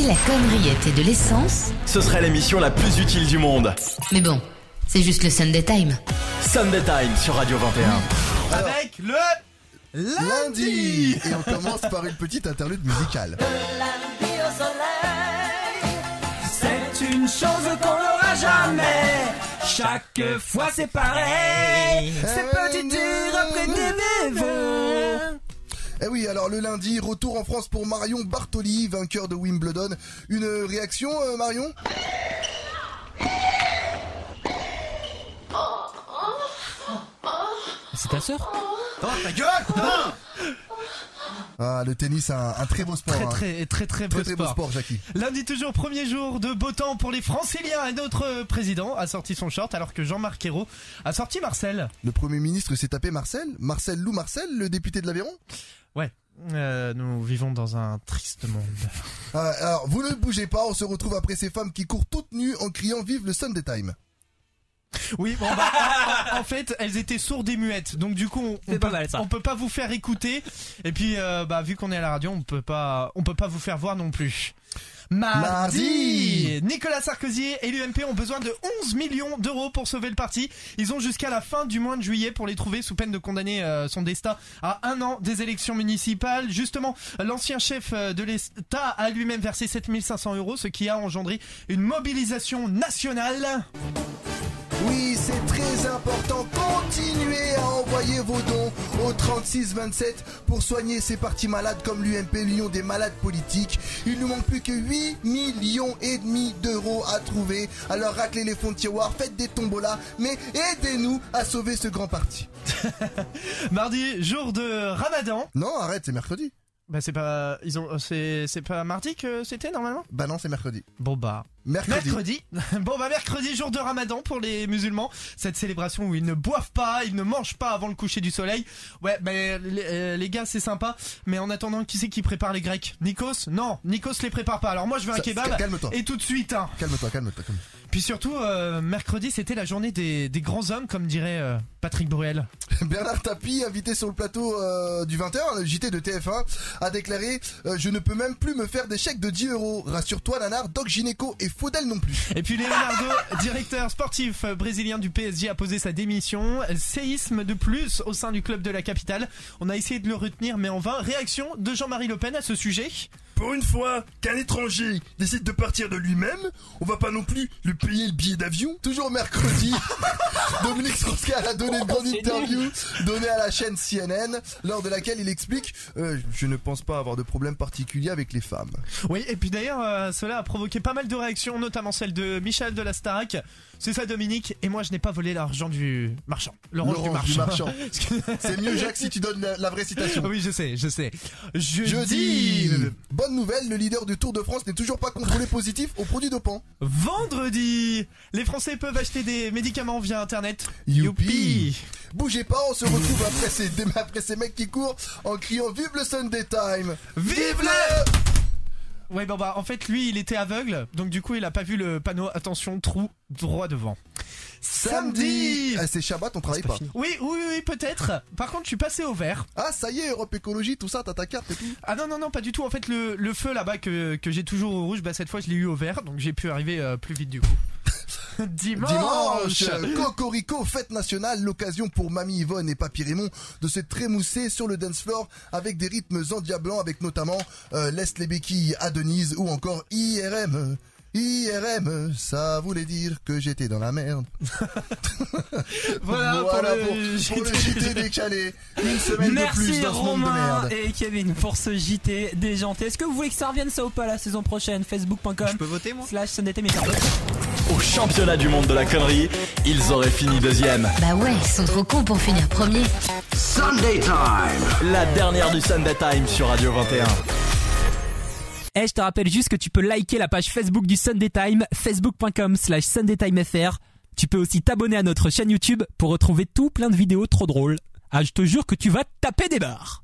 Si la connerie était de l'essence, ce serait l'émission la plus utile du monde. Mais bon, c'est juste le Sunday Time. Sunday Time sur Radio 21. Alors, avec le lundi. Et on commence par une petite interlude musicale. Lundi au soleil, c'est une chose qu'on n'aura jamais. Chaque fois c'est pareil, c'est petit dur après des vœux. Eh oui, alors le lundi, retour en France pour Marion Bartoli, vainqueur de Wimbledon. Une réaction, Marion ? C'est ta sœur ? Oh, ta gueule. Ah, le tennis, un très beau sport. Très beau sport, Jackie. Lundi toujours, premier jour de beau temps pour les Franciliens et notre président a sorti son short alors que Jean-Marc Ayrault a sorti Marcel. Le Premier ministre s'est tapé Marcel, Lou Marcel, le député de l'Aveyron. Ouais, nous vivons dans un triste monde. Alors, vous ne bougez pas, on se retrouve après ces femmes qui courent toutes nues en criant « Vive le Sunday Time ». Oui, bon en fait, elles étaient sourdes et muettes, donc du coup, on peut pas vous faire écouter. Et puis, vu qu'on est à la radio, on peut pas vous faire voir non plus. Mardi, Nicolas Sarkozy et l'UMP ont besoin de 11 millions d'euros pour sauver le parti. Ils ont jusqu'à la fin du mois de juillet pour les trouver sous peine de condamner son destin à 1 an des élections municipales. Justement, l'ancien chef de l'État a lui-même versé 7 500 euros, ce qui a engendré une mobilisation nationale. Oui, c'est très important. Continuez à envoyer vos dons au 3627 pour soigner ces partis malades comme l'UMP, l'Union des malades politiques. Il nous manque plus que 8,5 millions d'euros à trouver. Alors raclez les fonds de tiroir, faites des tombolas, mais aidez-nous à sauver ce grand parti. Mardi, jour de Ramadan. Non, arrête, c'est mercredi. Bah c'est pas mardi que c'était normalement ? Bah non, c'est mercredi. Bon bah mercredi. Bon bah mercredi, jour de Ramadan pour les musulmans, cette célébration où ils ne boivent pas, ils ne mangent pas avant le coucher du soleil. Ouais, mais les gars, c'est sympa, mais en attendant, qui c'est qui prépare les Grecs ? Nikos ? Non, Nikos les prépare pas. Alors moi je veux un kebab. Calme-toi. Et tout de suite hein. Calme-toi. Puis surtout mercredi, c'était la journée des grands hommes, comme dirait Patrick Bruel. Bernard Tapie, invité sur le plateau du 21, le JT de TF1, a déclaré je ne peux même plus me faire des chèques de 10 euros. Rassure-toi Nanar, Doc Gynéco et Faudel non plus. Et puis Leonardo, directeur sportif brésilien du PSG, a posé sa démission. Séisme de plus au sein du club de la capitale. On a essayé de le retenir mais en vain. Réaction de Jean-Marie Le Pen à ce sujet. Pour une fois qu'un étranger décide de partir de lui-même, on va pas non plus lui payer le billet d'avion. Toujours mercredi, Dominique Strauss-Kahn a donné une grande interview donnée à la chaîne CNN, lors de laquelle il explique je ne pense pas avoir de problème particulier avec les femmes. Oui, et puis d'ailleurs, cela a provoqué pas mal de réactions, notamment celle de Michel de la Starac. C'est ça Dominique, et moi je n'ai pas volé l'argent du marchand. L'orange du marchand. C'est mieux Jacques si tu donnes la vraie citation. Oui, je sais. Jeudi. Bonne nouvelle, le leader du Tour de France n'est toujours pas contrôlé positif aux produits dopants. Vendredi, les Français peuvent acheter des médicaments via internet. Youpi. Bougez pas, on se retrouve après ces mecs qui courent en criant vive le Sunday Time. Vive le... Ouais, en fait, lui, il était aveugle, donc du coup, il a pas vu le panneau attention, trou droit devant. Samedi. C'est Shabbat, on travaille pas. Oui, peut-être. Par contre, je suis passé au vert. Ah, ça y est, Europe Écologie, tout ça, t'as ta carte et tout. Ah non, pas du tout. En fait, le feu là-bas que j'ai toujours au rouge, cette fois, je l'ai eu au vert, donc j'ai pu arriver plus vite du coup. Dimanche, Cocorico, fête nationale, l'occasion pour Mamie Yvonne et Papy Raymond de se trémousser sur le dance floor avec des rythmes endiablants, avec notamment Laisse les béquilles à Denise ou encore IRM. IRM, ça voulait dire que j'étais dans la merde. Voilà pour le JT décalé. Une semaine de plus dans ce monde de merde. Merci Romain et Kevin pour ce JT déjanté. Est-ce que vous voulez que ça revienne ça ou pas la saison prochaine ? Facebook.com. Je peux voter moi /SundayTime. Au championnat du monde de la connerie, ils auraient fini deuxième. Bah ouais, ils sont trop cons pour finir premier. Sunday Time, la dernière du Sunday Time sur Radio 21. Je te rappelle juste que tu peux liker la page Facebook du Sunday Time, facebook.com/SundayTimeFR. Tu peux aussi t'abonner à notre chaîne YouTube pour retrouver tout plein de vidéos trop drôles. Ah, je te jure que tu vas taper des barres.